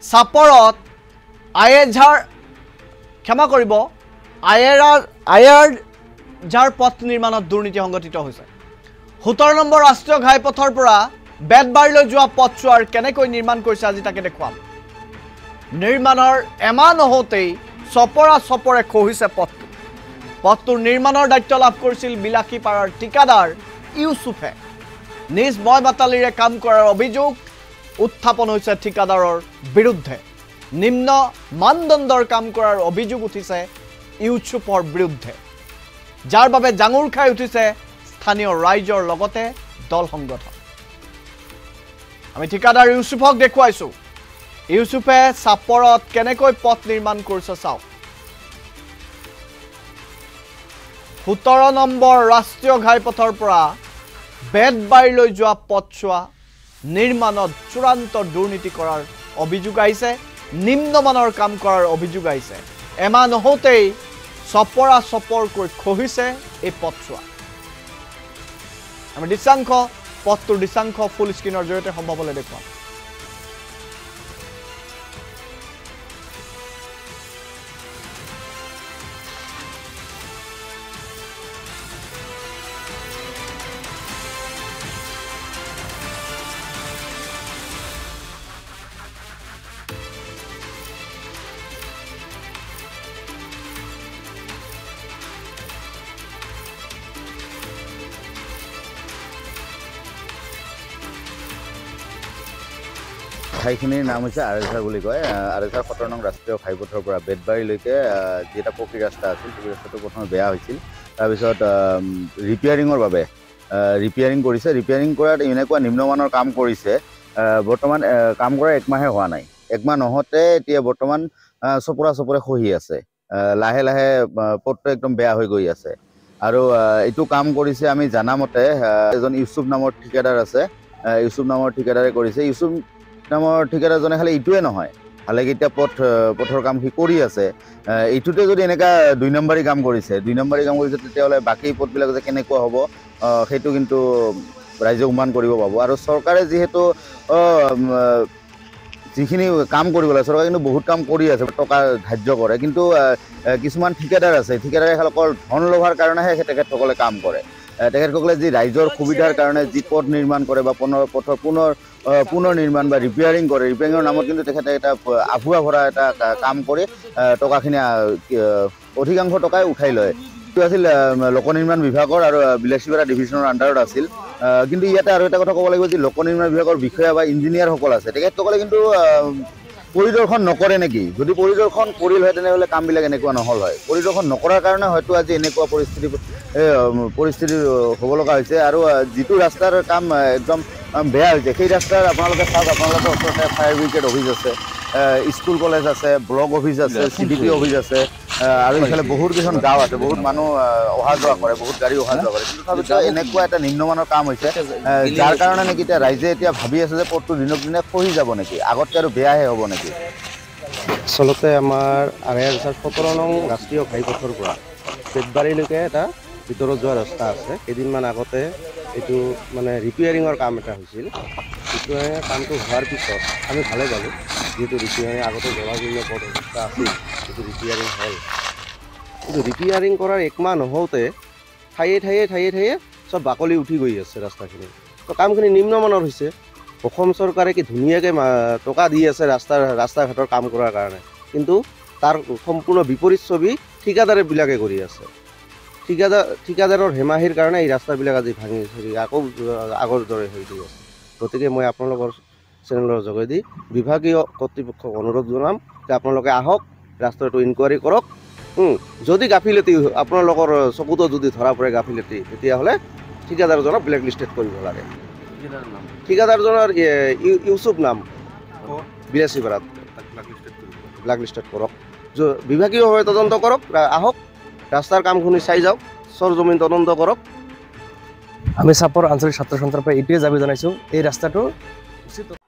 চাপৰত আয়েঝাৰ ক্ষমা কৰিব আয়েঝাৰ পথ নিৰ্মাণত দুৰ্নীতি সংঘটিত হৈছে 17 নম্বৰ ৰাষ্ট্ৰীয় ঘাইপথৰ পৰা বেতবাৰীলৈ যোৱা পথছোৱাৰ কেনেকৈ নিৰ্মাণ কৰিছে আজি তাকে দেখুৱাম নিৰ্মাণৰ এমাহ নহওঁতেই চপৰে খহিছে পথটোৰ নিৰ্মাণৰ দায়িত্ব লাভ কৰিছিল বিলাসীপাৰাৰ ঠিকাদাৰ ইউসুফে নিজ মই বাতালিৰে কাম কৰাৰ অভিযোগ উত্থাপন হৈছে ঠিকাদাৰৰ বিৰুদ্ধে নিম্ন মানদণ্ডৰ কাম কৰাৰ অভিযোগ উঠিছে ইউসুফৰ বিৰুদ্ধে যাৰ বাবে জাঙুৰ খাই উঠিছে স্থানীয় ৰাইজৰ লগতে দল সংগঠন আমি ঠিকাদাৰ ইউসুফক দেখুৱাইছো ইউসুফে চাপৰত কেনেকৈ পথ নিৰ্মাণ কৰিছে চাওক 17 নম্বৰ ৰাষ্ট্ৰীয় ঘাইপথৰ পৰা বেতবাৰীলৈ যোৱা পথছোৱা নিৰ্মাণত চূড়ান্ত দুৰ্নীতি কৰাৰ অভিযোগ আহিছে নিম্নমানৰ কাম কৰাৰ অভিযোগ আহিছে এমাহ নহওঁতেই চপৰকৈ খহিছে এই পথছোৱা আমি পথটোৰ দৃশ্যাংশ ফুল স্ক্ৰীনৰ জৰিয়তে সম্ভৱ হ'লে দেখুৱাম ঠাইখিনিৰ নাম হৈছে আৰেঝাৰ বুলি কয় আৰেঝাৰ 17 নং ৰাষ্ট্ৰীয় ঘাইপথৰ পৰা বেতবাৰীলৈকে যি এটা পকী ৰাস্তা আছিল সেই ৰাস্তাটো প্ৰথমে বেয়া হৈছিল তাৰপিছত ৰিপেয়াৰিঙৰ বাবে ৰিপেয়াৰিং কৰিছে ৰিপেয়াৰিং কৰাত এনেকুৱা নিম্নমানৰ কাম কৰিছে বৰ্তমান কাম কৰা একমাহে হোৱা নাই একমাহ নহওঁতে এতিয়া বৰ্তমান চপৰে খহি আছে লাহে লাহে পথটো একদম বেয়া হৈ গৈ আছে আৰু এইটো কাম কৰিছে আমি জানামতে এজন ইউসুফ নামৰ ঠিকাদাৰ আছে ইউসুফ নামৰ ঠিকাদাৰে কৰিছে ইউসুফ নামৰ ঠিকাদাৰজনে খালি এইটোৱে নহয় হালেকি এতিয়া পথৰ কাম সি কৰি আছে এইটোতে যদি এনেকুৱা 2 নম্বৰী কাম কৰিছে তেতিয়াহ'লে বাকী পথবিলাক যে কেনেকুৱা হ'ব সেইটো কিন্তু ৰাইজে উমান কৰিব পাব আৰু চৰকাৰে যিহেতু যিখিনি কাম কৰিব লাগে চৰকাৰে কিন্তু বহুত কাম কৰি আছে টকা ধাৰ্য কৰে কিন্তু কিছুমান ঠিকাদাৰ আছে ঠিকাদাৰে অকল ধন লোভাৰ কাৰণেহে তেখেতসকলে কাম কৰে তেখেতসকলে যি ৰাইজৰ সুবিধাৰ কাৰণে যি পথ নিৰ্মাণ কৰে বা পথৰ পুনৰ নিৰ্মাণ বা ৰিপেয়াৰিং কৰে ৰিপেয়াৰিঙৰ নামত কিন্তু তেখেতে এটা আভুৱা ভৰা এটা কাম কৰি টকাখিনি অধিকাংশ টকাই উঠাই লয় এইটো আছিল লোক নিৰ্মাণ বিভাগৰ আৰু বিলাসীপাৰা ডিভিজনৰ আণ্ডাৰত আছিল কিন্তু ইয়াতে আৰু এটা কথা ক'ব লাগিব যে লোক নিৰ্মাণ বিভাগৰ বিষয়া বা ইঞ্জিনিয়াৰসকল আছে তেখেতসকলে কিন্তু পৰিদৰ্শন নকৰে নেকি যদি পৰিদৰ্শন কৰিল হয় তেনেহ'লে কামবিলাক এনেকুৱা নহ'ল হয় পৰিদৰ্শন নকৰাৰ কাৰণে হয়তো আজি এনেকুৱা পৰিস্থিতি হ'ব লগা হৈছে আৰু যিটো ৰাস্তাৰ কাম একদম বেয়া হৈছে সেই ৰাস্তাৰ আপোনালোকে চাওক আপোনালোকৰ ওচৰতে ফায়াৰ ব্ৰিগেড অফিচ আছে স্কুল কলেজ আছে ব্লক অফিচ আছে CDP অফিচ আছে আৰু এইফালে বহুত কেইখন গাঁও আছে বহুত মানুহ অহা যোৱা কৰে বহুত গাড়ী অহা যোৱা কৰে কিন্তু তথাপিতো এনেকুৱা এটা নিম্নমানৰ কাম হৈছে যাৰ কাৰণে নেকি এতিয়া ৰাইজে এতিয়া ভাবি আছে যে পথটো দিনক দিনে খহি যাব নেকি আগতকৈ আৰু বেয়াহে হ'ব নেকি আচলতে আমাৰ আৰেঝাৰ 17 নং ৰাষ্ট্ৰীয় ঘাইপথৰ পৰা বেতবাৰীলৈকে এটা ভিতৰত যোৱা ৰাস্তা আছে কেইদিনমান আগতে এইটো মানে ৰিপেয়াৰিঙৰ কাম এটা হৈছিল ৰিপেয়াৰিঙৰ কামটো হোৱাৰ পিছত আমি ভালে পালোঁ যিহেতু ৰিপেয়াৰিং আগতে জলাশূন্য পথ অৱস্থা আছিল সেইটো ৰিপেয়াৰিং হ'ল কিন্তু ৰিপেয়াৰিং কৰাৰ একমাহ নহওঁতে ঠায়ে চব বাকলি উঠি গৈ আছে ৰাস্তাখিনি তো কামখিনি নিম্নমানৰ হৈছে অসম চৰকাৰে কি ধুনীয়াকৈ টকা দি আছে ৰাস্তা ঘাটৰ কাম কৰাৰ কাৰণে কিন্তু তাৰ সম্পূৰ্ণ বিপৰীত ছবি ঠিকাদাৰবিলাকে কৰি আছে ঠিকাদাৰৰ হেমাহিৰ কাৰণে এই ৰাস্তাবিলাক আজি ভাঙি আকৌ আগৰ দৰে হৈ গৈ আছে গতিকে মই আপোনালোকৰ চেনেলৰ যোগেদি বিভাগীয় কৰ্তৃপক্ষক অনুৰোধ জনাম যে আপোনালোকে আহক ৰাস্তাটো ইনকুৱাৰী কৰক যদি গাফিলতি আপোনালোকৰ চকুতো যদি ধৰা পৰে গাফিলতি তেতিয়াহ'লে ঠিকাদাৰজনক ব্লেক লিষ্টেড কৰিব লাগে ঠিকাদাৰজনৰ ইউসুফ নাম বিলাসীপাৰাত ব্লেক লিষ্টেড কৰক বিভাগীয়ভাৱে তদন্ত কৰক আহক ৰাস্তাৰ কামখিনি চাই যাওক সৰজমিন তদন্ত কৰক আমি চাপৰ আঞ্চলিক ছাত্ৰ সন্থাৰ পৰা এইটোৱে দাবী জনাইছোঁ এই ৰাস্তাটো উচিত